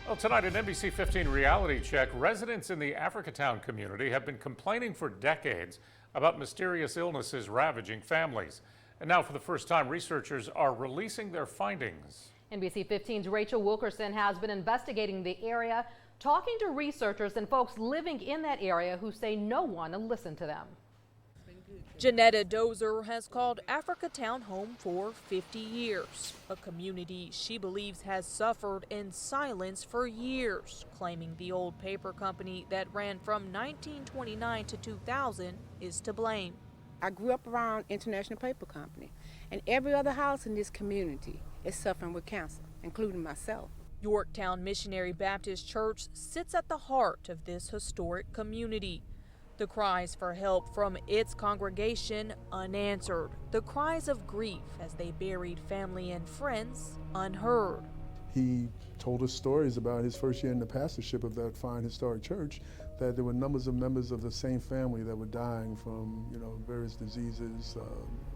Well, tonight in NBC 15 Reality Check, residents in the Africatown community have been complaining for decades about mysterious illnesses ravaging families. And now, for the first time, researchers are releasing their findings. NBC 15's Rachel Wilkerson has been investigating the area, talking to researchers and folks living in that area who say no one will listen to them. Janetta Dozer has called Africatown home for 50 years, a community she believes has suffered in silence for years, claiming the old paper company that ran from 1929 to 2000 is to blame. I grew up around International Paper Company, and every other house in this community is suffering with cancer, including myself. Yorktown Missionary Baptist Church sits at the heart of this historic community. The cries for help from its congregation unanswered. The cries of grief as they buried family and friends unheard. He told us stories about his first year in the pastorship of that fine historic church, that there were numbers of members of the same family that were dying from, various diseases,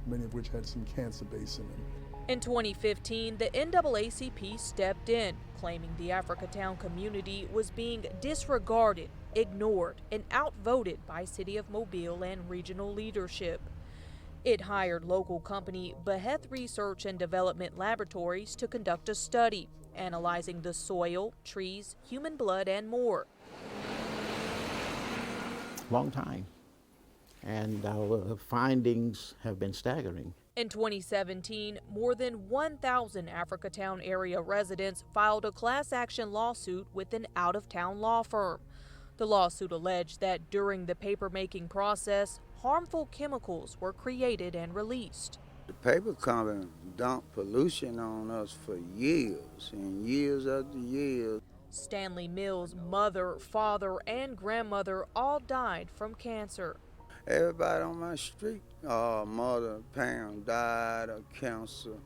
many of which had some cancer base in them. In 2015, the NAACP stepped in, claiming the Africatown community was being disregarded, ignored, and outvoted by City of Mobile and regional leadership. It hired local company Beheth Research and Development Laboratories to conduct a study, analyzing the soil, trees, human blood, and more. Long time, and our findings have been staggering. In 2017, more than 1,000 Africatown area residents filed a class action lawsuit with an out-of-town law firm. The lawsuit alleged that during the paper-making process, harmful chemicals were created and released. The paper company dumped pollution on us for years and years after years. Stanley Mills' mother, father, and grandmother all died from cancer. Everybody on my street, mother, parent died of cancer.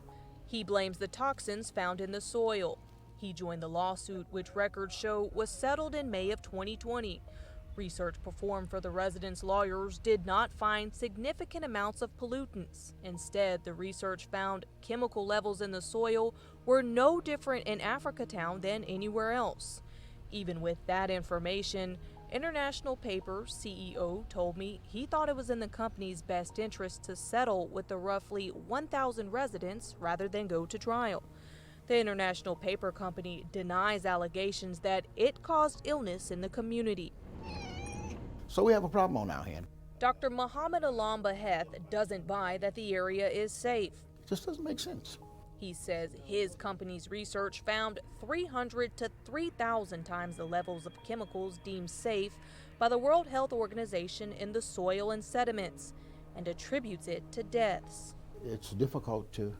He blames the toxins found in the soil. He joined the lawsuit, which records show was settled in May of 2020. Research performed for the residents' lawyers did not find significant amounts of pollutants. Instead, the research found chemical levels in the soil were no different in Africatown than anywhere else. Even with that information, International Paper CEO told me he thought it was in the company's best interest to settle with the roughly 1,000 residents rather than go to trial. The International Paper Company denies allegations that it caused illness in the community. So we have a problem on our hand. Dr. Muhammad Alam Beheth doesn't buy that the area is safe. It just doesn't make sense. He says his company's research found 300 to 3,000 times the levels of chemicals deemed safe by the World Health Organization in the soil and sediments, and attributes it to deaths. It's difficult to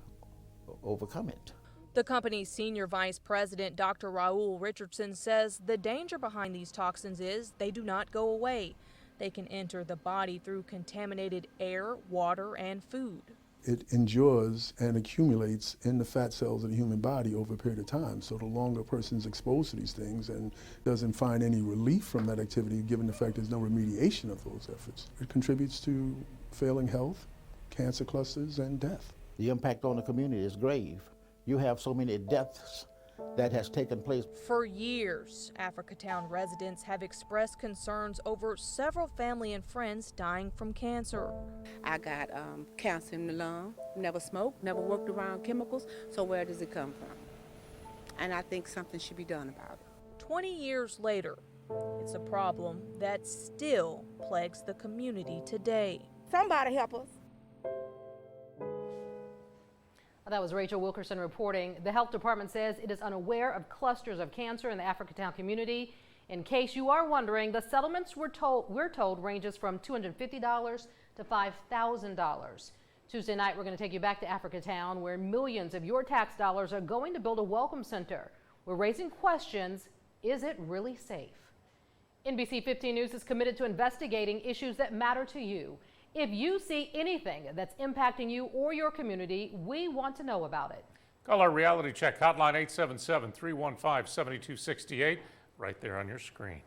overcome it. The company's senior vice president, Dr. Raul Richardson, says the danger behind these toxins is they do not go away. They can enter the body through contaminated air, water, and food. It endures and accumulates in the fat cells of the human body over a period of time. So the longer a person's exposed to these things and doesn't find any relief from that activity, given the fact there's no remediation of those efforts, it contributes to failing health, cancer clusters, and death. The impact on the community is grave. You have so many deaths that has taken place. For years, Africatown residents have expressed concerns over several family and friends dying from cancer. I got cancer in the lung, never smoked, never worked around chemicals, so where does it come from? And I think something should be done about it. 20 years later, it's a problem that still plagues the community today. Somebody help us. That was Rachel Wilkerson reporting. The health department says it is unaware of clusters of cancer in the Africatown community. In case you are wondering, the settlements we're told ranges from $250 to $5,000. Tuesday night, we're going to take you back to Africatown, where millions of your tax dollars are going to build a welcome center. We're raising questions. Is it really safe? NBC 15 News is committed to investigating issues that matter to you. If you see anything that's impacting you or your community, we want to know about it. Call our Reality Check hotline 877-315-7268 right there on your screen.